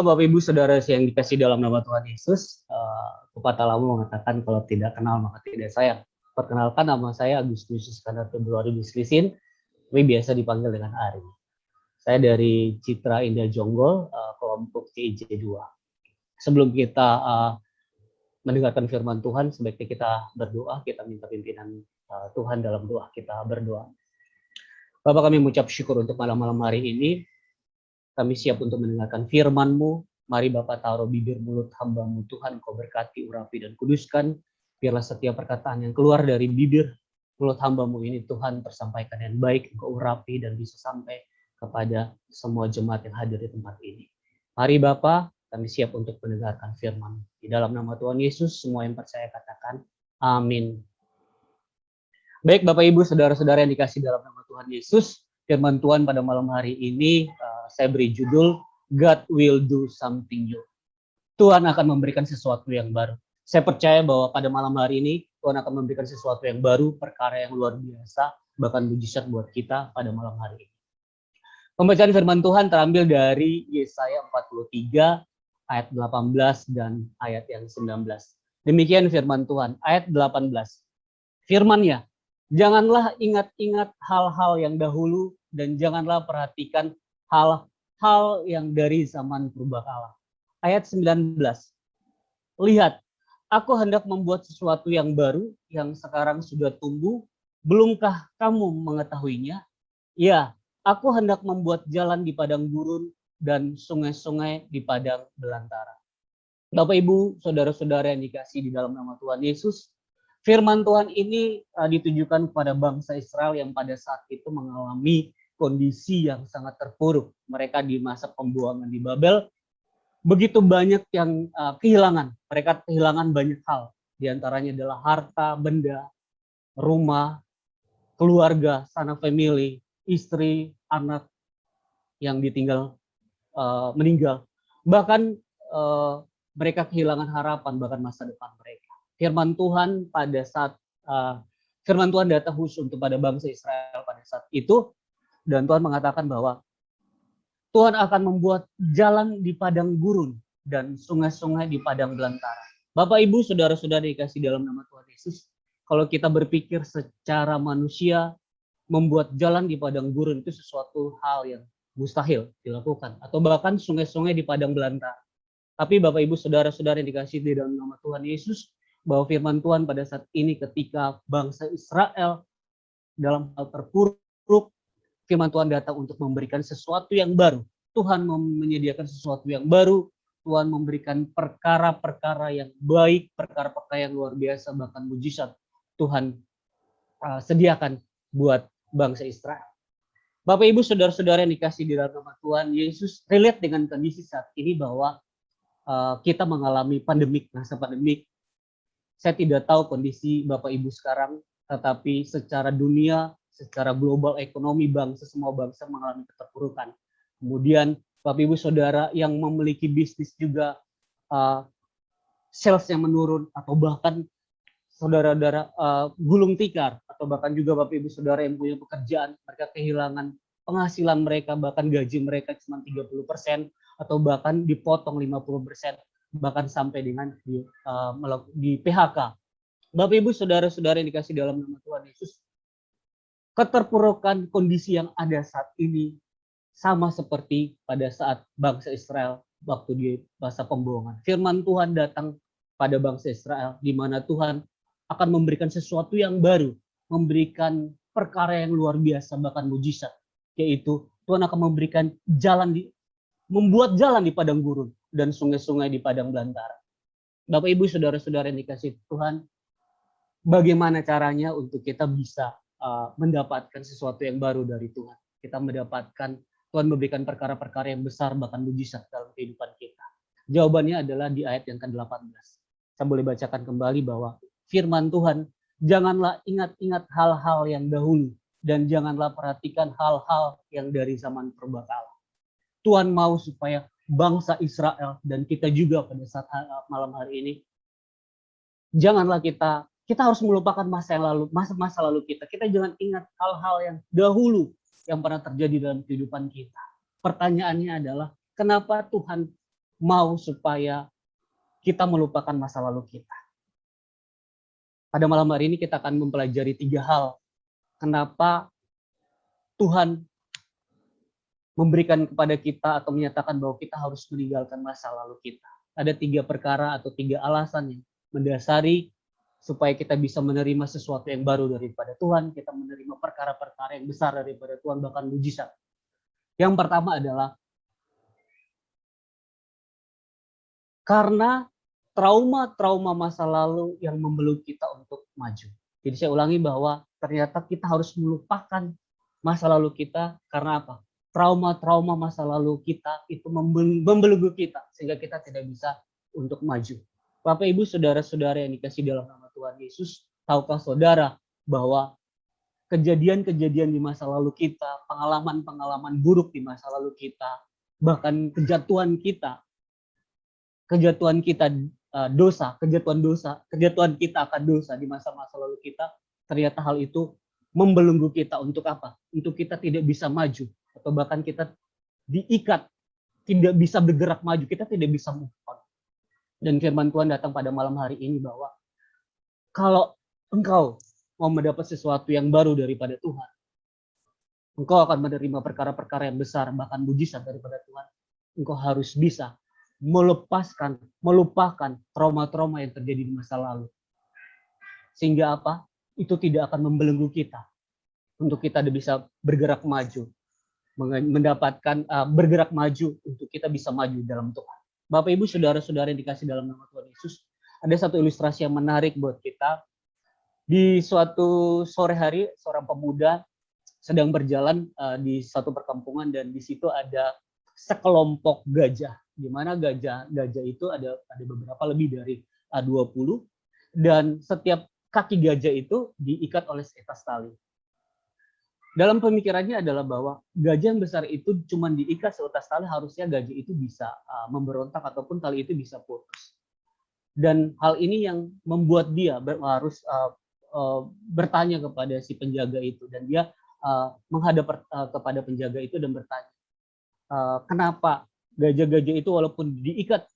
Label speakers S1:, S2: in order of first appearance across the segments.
S1: Bapak Ibu Saudara yang dikasih dalam nama Tuhan Yesus, pepatah lama mengatakan kalau tidak kenal maka tidak sayang. Perkenalkan, nama saya Agustus Iskandar Februari Bislisin, tapi biasa dipanggil dengan Ari. Saya dari Citra Indah Jonggol, kelompok CIJ2. Sebelum kita mendengarkan firman Tuhan, sebaiknya kita berdoa, kita minta pimpinan Tuhan dalam doa, kita berdoa. Bapak, kami mengucap syukur untuk malam-malam hari ini. Kami siap untuk mendengarkan firman-Mu. Mari Bapak taruh bibir mulut hamba-Mu, Tuhan, Kau berkati, urapi, dan kuduskan. Biarlah setiap perkataan yang keluar dari bibir mulut hamba-Mu ini, Tuhan, tersampaikan yang baik, Kau urapi, dan bisa sampai kepada semua jemaat yang hadir di tempat ini. Mari Bapak, kami siap untuk mendengarkan firman. Di dalam nama Tuhan Yesus, semua yang percaya katakan, amin. Baik Bapak Ibu, saudara-saudara yang dikasih dalam nama Tuhan Yesus, firman Tuhan pada malam hari ini, saya beri judul, God will do something new. Tuhan akan memberikan sesuatu yang baru. Saya percaya bahwa pada malam hari ini, Tuhan akan memberikan sesuatu yang baru, perkara yang luar biasa, bahkan mujizat buat kita pada malam hari ini. Pembacaan firman Tuhan terambil dari Yesaya 43, ayat 18 dan ayat yang 19. Demikian firman Tuhan, ayat 18. Firman-Nya, janganlah ingat-ingat hal-hal yang dahulu, dan janganlah perhatikan hal-hal yang dari zaman purbakala. Ayat 19. Lihat, aku hendak membuat sesuatu yang baru, yang sekarang sudah tumbuh. Belumkah kamu mengetahuinya? Ya, aku hendak membuat jalan di padang gurun dan sungai-sungai di padang belantara. Bapak, Ibu, saudara-saudara yang dikasih di dalam nama Tuhan Yesus, firman Tuhan ini ditujukan kepada bangsa Israel yang pada saat itu mengalami kondisi yang sangat terpuruk. Mereka di masa pembuangan di Babel, begitu banyak yang kehilangan. Mereka kehilangan banyak hal. Di antaranya adalah harta, benda, rumah, keluarga, sanak family, istri, anak yang ditinggal meninggal. Bahkan mereka kehilangan harapan, bahkan masa depan mereka. Firman Tuhan pada saat firman Tuhan datang khusus untuk pada bangsa Israel pada saat itu, dan Tuhan mengatakan bahwa Tuhan akan membuat jalan di padang gurun dan sungai-sungai di padang belantara. Bapak, Ibu, saudara-saudara dikasih dalam nama Tuhan Yesus, kalau kita berpikir secara manusia, membuat jalan di padang gurun itu sesuatu hal yang mustahil dilakukan, atau bahkan sungai-sungai di padang belantara. Tapi Bapak, Ibu, saudara-saudara yang dikasih di dalam nama Tuhan Yesus, bahwa firman Tuhan pada saat ini ketika bangsa Israel dalam hal terpuruk, firman Tuhan datang untuk memberikan sesuatu yang baru. Tuhan menyediakan sesuatu yang baru. Tuhan memberikan perkara-perkara yang baik, perkara-perkara yang luar biasa, bahkan mujizat Tuhan sediakan buat bangsa Israel. Bapak, Ibu, saudara-saudara yang dikasih di dalam nama Tuhan Yesus, relate dengan kondisi saat ini bahwa kita mengalami pandemik, masa pandemik. Saya tidak tahu kondisi Bapak Ibu sekarang, tetapi secara dunia, secara global ekonomi bangsa, semua bangsa mengalami keterpurukan. Kemudian Bapak Ibu Saudara yang memiliki bisnis juga salesnya menurun, atau bahkan saudara-saudara gulung tikar, atau bahkan juga Bapak Ibu Saudara yang punya pekerjaan, mereka kehilangan penghasilan mereka, bahkan gaji mereka cuma 30%, atau bahkan dipotong 50%, bahkan sampai dengan di PHK. Bapak, Ibu, saudara-saudara yang dikasih dalam nama Tuhan Yesus, keterpurukan kondisi yang ada saat ini sama seperti pada saat bangsa Israel waktu di masa pembuangan. Firman Tuhan datang pada bangsa Israel, di mana Tuhan akan memberikan sesuatu yang baru, memberikan perkara yang luar biasa, bahkan mujizat, yaitu Tuhan akan memberikan membuat jalan di padang gurun dan sungai-sungai di padang belantara. Bapak, Ibu, saudara-saudara yang dikasih Tuhan, bagaimana caranya untuk kita bisa mendapatkan sesuatu yang baru dari Tuhan? Kita mendapatkan, Tuhan memberikan perkara-perkara yang besar, bahkan mujizat dalam kehidupan kita. Jawabannya adalah di ayat yang ke-18. Saya boleh bacakan kembali bahwa firman Tuhan, janganlah ingat-ingat hal-hal yang dahulu, dan janganlah perhatikan hal-hal yang dari zaman purbakala. Tuhan mau supaya bangsa Israel dan kita juga pada saat malam hari ini, janganlah kita harus melupakan masa yang lalu, masa lalu kita. Kita jangan ingat hal-hal yang dahulu yang pernah terjadi dalam kehidupan kita. Pertanyaannya adalah, kenapa Tuhan mau supaya kita melupakan masa lalu kita. Pada malam hari ini kita akan mempelajari 3 hal kenapa Tuhan memberikan kepada kita atau menyatakan bahwa kita harus meninggalkan masa lalu kita. Ada 3 perkara atau 3 alasan yang mendasari supaya kita bisa menerima sesuatu yang baru daripada Tuhan, kita menerima perkara-perkara yang besar daripada Tuhan, bahkan mujizat. Yang pertama adalah karena trauma-trauma masa lalu yang membelenggu kita untuk maju. Jadi saya ulangi bahwa ternyata kita harus melupakan masa lalu kita karena apa? Trauma-trauma masa lalu kita itu membelenggu kita sehingga kita tidak bisa untuk maju. Bapak, Ibu, saudara-saudara yang dikasihi dalam nama Tuhan Yesus, tahukah saudara bahwa kejadian-kejadian di masa lalu kita, pengalaman-pengalaman buruk di masa lalu kita, bahkan kejatuhan kita kejatuhan kita akan dosa di masa-masa lalu kita, ternyata hal itu membelenggu kita untuk apa? Untuk kita tidak bisa maju, atau bahkan kita diikat, tidak bisa bergerak maju, kita tidak bisa move on. Dan firman Tuhan datang pada malam hari ini bahwa kalau engkau mau mendapat sesuatu yang baru daripada Tuhan, engkau akan menerima perkara-perkara yang besar, bahkan mujizat daripada Tuhan. Engkau harus bisa melupakan trauma-trauma yang terjadi di masa lalu. Sehingga apa? Itu tidak akan membelenggu kita untuk kita bisa bergerak maju, bergerak maju untuk kita bisa maju dalam Tuhan. Bapak, Ibu, saudara-saudara yang dikasih dalam nama Tuhan Yesus, ada satu ilustrasi yang menarik buat kita. Di suatu sore hari, seorang pemuda sedang berjalan di satu perkampungan dan di situ ada sekelompok gajah. Di mana gajah itu ada beberapa, lebih dari 20, dan setiap kaki gajah itu diikat oleh seetas tali. Dalam pemikirannya adalah bahwa gajah yang besar itu cuma diikat seutas tali, harusnya gajah itu bisa memberontak ataupun tali itu bisa putus. Dan hal ini yang membuat dia harus bertanya kepada si penjaga itu, dan dia menghadap kepada penjaga itu dan bertanya, kenapa gajah-gajah itu walaupun diikat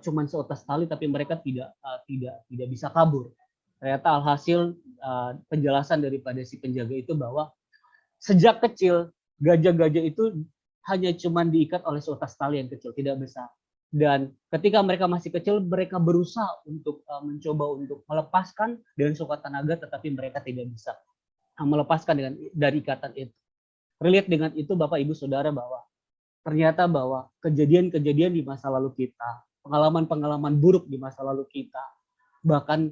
S1: cuma seutas tali tapi mereka tidak bisa kabur. Ternyata alhasil penjelasan daripada si penjaga itu bahwa sejak kecil gajah-gajah itu hanya cuma diikat oleh seutas tali yang kecil, tidak besar. Dan ketika mereka masih kecil, mereka berusaha untuk mencoba untuk melepaskan dengan sekuat tenaga, tetapi mereka tidak bisa melepaskan dari ikatan itu. Relate dengan itu, Bapak, Ibu, Saudara, bahwa ternyata bahwa kejadian-kejadian di masa lalu kita, pengalaman-pengalaman buruk di masa lalu kita, bahkan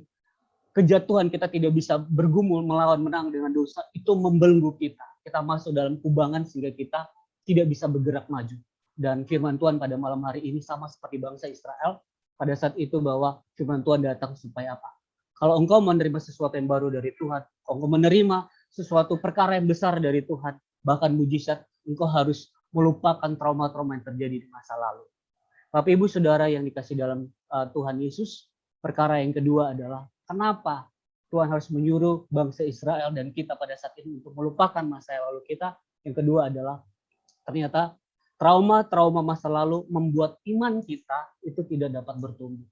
S1: kejatuhan kita tidak bisa bergumul melawan menang dengan dosa, itu membelenggu kita. Kita masuk dalam kubangan sehingga kita tidak bisa bergerak maju. Dan firman Tuhan pada malam hari ini sama seperti bangsa Israel pada saat itu, bahwa firman Tuhan datang supaya apa? Kalau engkau menerima sesuatu yang baru dari Tuhan, engkau menerima sesuatu perkara yang besar dari Tuhan, bahkan mujizat, engkau harus melupakan trauma-trauma yang terjadi di masa lalu. Bapak, Ibu, Saudara yang dikasih dalam Tuhan Yesus, perkara yang kedua adalah kenapa Tuhan harus menyuruh bangsa Israel dan kita pada saat ini untuk melupakan masa lalu kita. Yang kedua adalah ternyata trauma-trauma masa lalu membuat iman kita itu tidak dapat bertumbuh.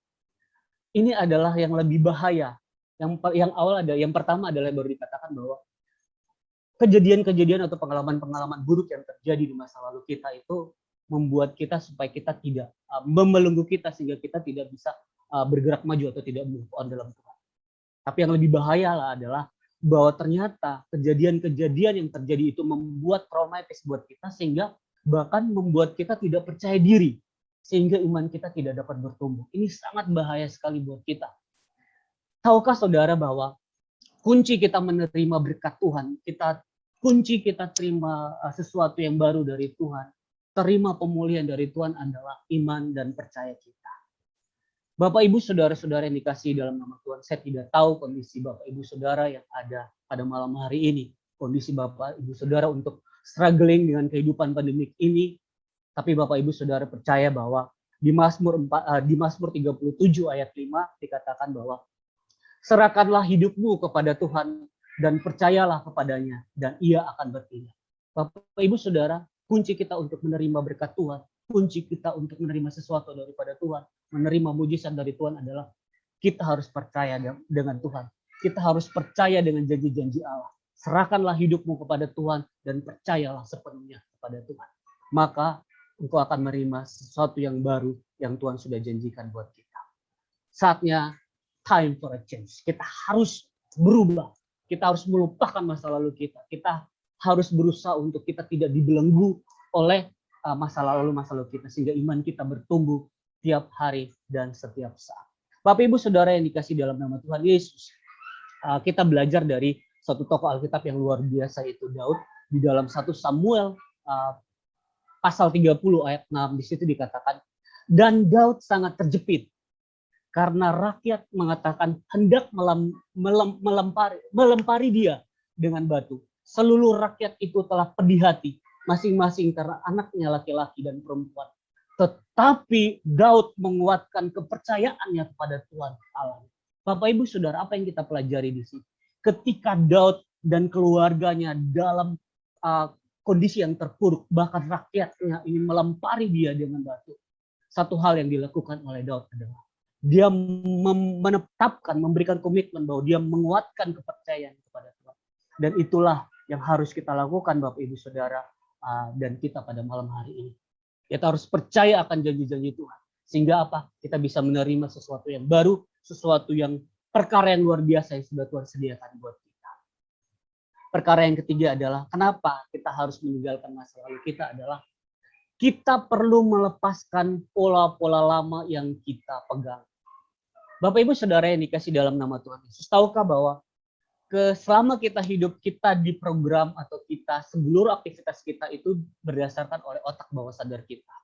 S1: Ini adalah yang lebih bahaya. Yang pertama adalah baru dikatakan bahwa kejadian-kejadian atau pengalaman-pengalaman buruk yang terjadi di masa lalu kita itu membuat kita supaya kita tidak membelenggu kita sehingga kita tidak bisa bergerak maju atau tidak move on dalam Tuhan. Tapi yang lebih bahaya adalah bahwa ternyata kejadian-kejadian yang terjadi itu membuat traumatis buat kita sehingga bahkan membuat kita tidak percaya diri sehingga iman kita tidak dapat bertumbuh. Ini sangat bahaya sekali buat kita. Tahukah saudara bahwa kunci kita menerima berkat Tuhan, kunci kita terima sesuatu yang baru dari Tuhan, terima pemulihan dari Tuhan adalah iman dan percaya kita. Bapak, Ibu, Saudara-saudara yang dikasihi dalam nama Tuhan, saya tidak tahu kondisi Bapak, Ibu, Saudara yang ada pada malam hari ini, kondisi Bapak, Ibu, Saudara untuk struggling dengan kehidupan pandemik ini, tapi Bapak, Ibu, Saudara percaya bahwa di Mazmur 37 ayat 5 dikatakan bahwa serahkanlah hidupmu kepada Tuhan dan percayalah kepadanya dan ia akan bertindak. Bapak, Ibu, Saudara, kunci kita untuk menerima berkat Tuhan kunci kita untuk menerima sesuatu daripada Tuhan, menerima mujizat dari Tuhan adalah kita harus percaya dengan Tuhan. Kita harus percaya dengan janji-janji Allah. Serahkanlah hidupmu kepada Tuhan dan percayalah sepenuhnya kepada Tuhan. Maka engkau akan menerima sesuatu yang baru yang Tuhan sudah janjikan buat kita. Saatnya time for a change. Kita harus berubah. Kita harus melupakan masa lalu kita. Kita harus berusaha untuk kita tidak dibelenggu oleh masa lalu kita, sehingga iman kita bertumbuh tiap hari dan setiap saat. Bapak Ibu Saudara yang dikasih dalam nama Tuhan Yesus, kita belajar dari satu tokoh Alkitab yang luar biasa, itu Daud. Di dalam 1 Samuel pasal 30 ayat 6, di situ dikatakan, dan Daud sangat terjepit karena rakyat mengatakan hendak melempari dia dengan batu. Seluruh rakyat itu telah pedih hati, masing-masing karena anaknya laki-laki dan perempuan. Tetapi Daud menguatkan kepercayaannya kepada Tuhan Allah. Bapak Ibu Saudara, apa yang kita pelajari di sini? Ketika Daud dan keluarganya dalam kondisi yang terpuruk, bahkan rakyatnya ini melempari dia dengan batu. Satu hal yang dilakukan oleh Daud adalah dia menetapkan, memberikan komitmen bahwa dia menguatkan kepercayaan kepada Tuhan. Dan itulah yang harus kita lakukan Bapak Ibu Saudara dan kita pada malam hari ini. Kita harus percaya akan janji-janji Tuhan. Sehingga apa? Kita bisa menerima sesuatu yang baru, sesuatu yang perkara yang luar biasa yang sudah Tuhan sediakan buat kita. Perkara yang ketiga adalah kenapa kita harus meninggalkan masa lalu kita adalah kita perlu melepaskan pola-pola lama yang kita pegang. Bapak Ibu Saudara yang dikasih dalam nama Tuhan Yesus, tahukah bahwa selama kita hidup, kita diprogram atau kita seluruh aktivitas kita itu berdasarkan oleh otak bawah sadar kita.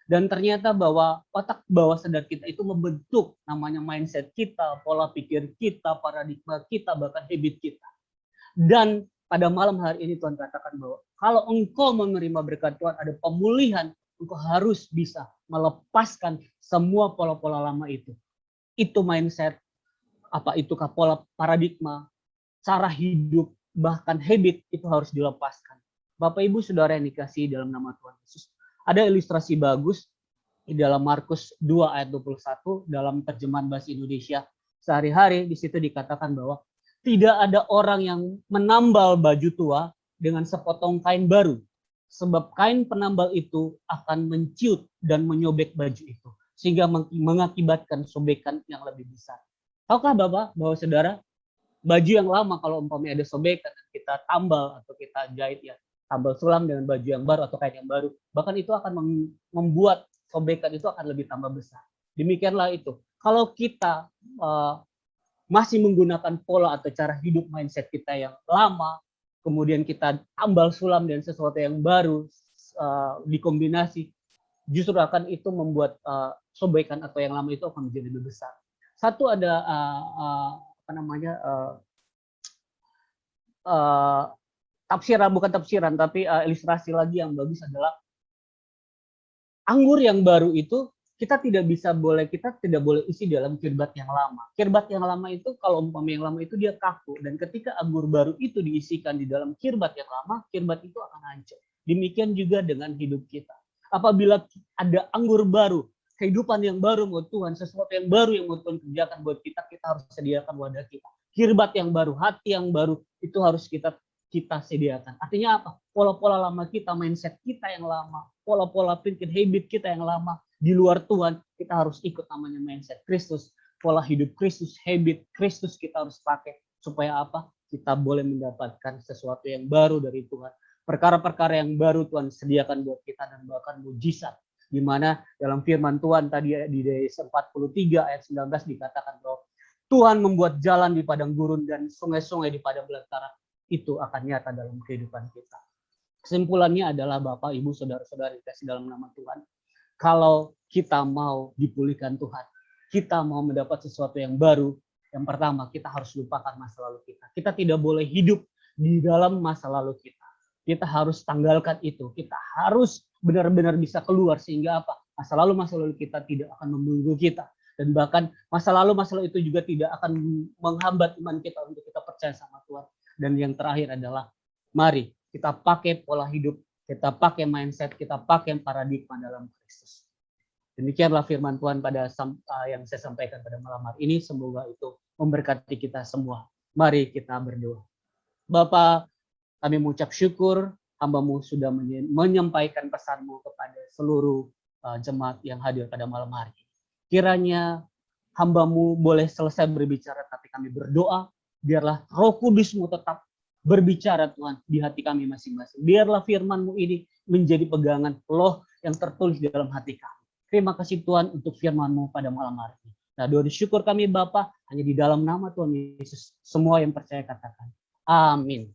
S1: Dan ternyata bahwa otak bawah sadar kita itu membentuk namanya mindset kita, pola pikir kita, paradigma kita, bahkan habit kita. Dan pada malam hari ini Tuhan katakan bahwa kalau engkau menerima berkat Tuhan, ada pemulihan, engkau harus bisa melepaskan semua pola-pola lama itu. Itu mindset, apa itu pola paradigma, cara hidup, bahkan habit itu harus dilepaskan. Bapak Ibu Saudara yang dikasihi dalam nama Tuhan Yesus. Ada ilustrasi bagus di dalam Markus 2 ayat 21 dalam terjemahan bahasa Indonesia sehari-hari. Di situ dikatakan bahwa tidak ada orang yang menambal baju tua dengan sepotong kain baru. Sebab kain penambal itu akan menciut dan menyobek baju itu. Sehingga mengakibatkan sobekan yang lebih besar. Tahukah Bapak, bahwa Saudara, baju yang lama kalau umpamanya ada sobekan, kita tambal atau kita jahit ya, tambal sulam dengan baju yang baru atau kain yang baru, bahkan itu akan membuat sobekan itu akan lebih tambah besar. Demikianlah itu. Kalau kita masih menggunakan pola atau cara hidup mindset kita yang lama, kemudian kita tambal sulam dengan sesuatu yang baru, dikombinasi, justru akan itu membuat sobekan atau yang lama itu akan menjadi lebih besar. Satu ada tafsiran, bukan tafsiran, tapi ilustrasi lagi yang bagus adalah anggur yang baru itu kita tidak boleh isi dalam kirbat yang lama. Kirbat yang lama itu kalau umpamanya yang lama itu dia kaku, dan ketika anggur baru itu diisikan di dalam kirbat yang lama, kirbat itu akan hancur. Demikian juga dengan hidup kita. Apabila ada anggur baru, kehidupan yang baru buat Tuhan, sesuatu yang baru yang mau Tuhan kerjakan buat kita, kita harus sediakan wadah kita. Kirbat yang baru, hati yang baru, itu harus kita sediakan. Artinya apa? Pola-pola lama kita, mindset kita yang lama, pola-pola pikir, habit kita yang lama, di luar Tuhan, kita harus ikut namanya mindset Kristus, pola hidup Kristus, habit Kristus kita harus pakai. Supaya apa? Kita boleh mendapatkan sesuatu yang baru dari Tuhan. Perkara-perkara yang baru Tuhan sediakan buat kita, dan bahkan mujizat. Di mana dalam firman Tuhan tadi di Yesaya 43 ayat 19 dikatakan bahwa Tuhan membuat jalan di padang gurun dan sungai-sungai di padang belantara. Itu akan nyata dalam kehidupan kita. Kesimpulannya adalah Bapak, Ibu, Saudara-saudari kasih dalam nama Tuhan. Kalau kita mau dipulihkan Tuhan, kita mau mendapat sesuatu yang baru, yang pertama kita harus lupakan masa lalu kita. Kita tidak boleh hidup di dalam masa lalu kita. Kita harus tanggalkan itu. Kita harus benar-benar bisa keluar, sehingga apa? Masa lalu kita tidak akan membelenggu kita. Dan bahkan masa lalu itu juga tidak akan menghambat iman kita untuk kita percaya sama Tuhan. Dan yang terakhir adalah mari kita pakai pola hidup kita pakai mindset, kita pakai paradigma dalam Kristus. Demikianlah firman Tuhan yang saya sampaikan pada malam hari ini. Semoga itu memberkati kita semua. Mari kita berdoa. Bapa, kami mengucap syukur hamba-Mu sudah menyampaikan pesan-Mu kepada seluruh jemaat yang hadir pada malam hari. Kiranya hamba-Mu boleh selesai berbicara, tapi kami berdoa, biarlah Roh Kudus-Mu tetap berbicara Tuhan di hati kami masing-masing. Biarlah firman-Mu ini menjadi pegangan loh yang tertulis di dalam hati kami. Terima kasih Tuhan untuk firman-Mu pada malam hari ini. Nah, doa syukur kami Bapa hanya di dalam nama Tuhan Yesus. Semua yang percaya katakan. Amin.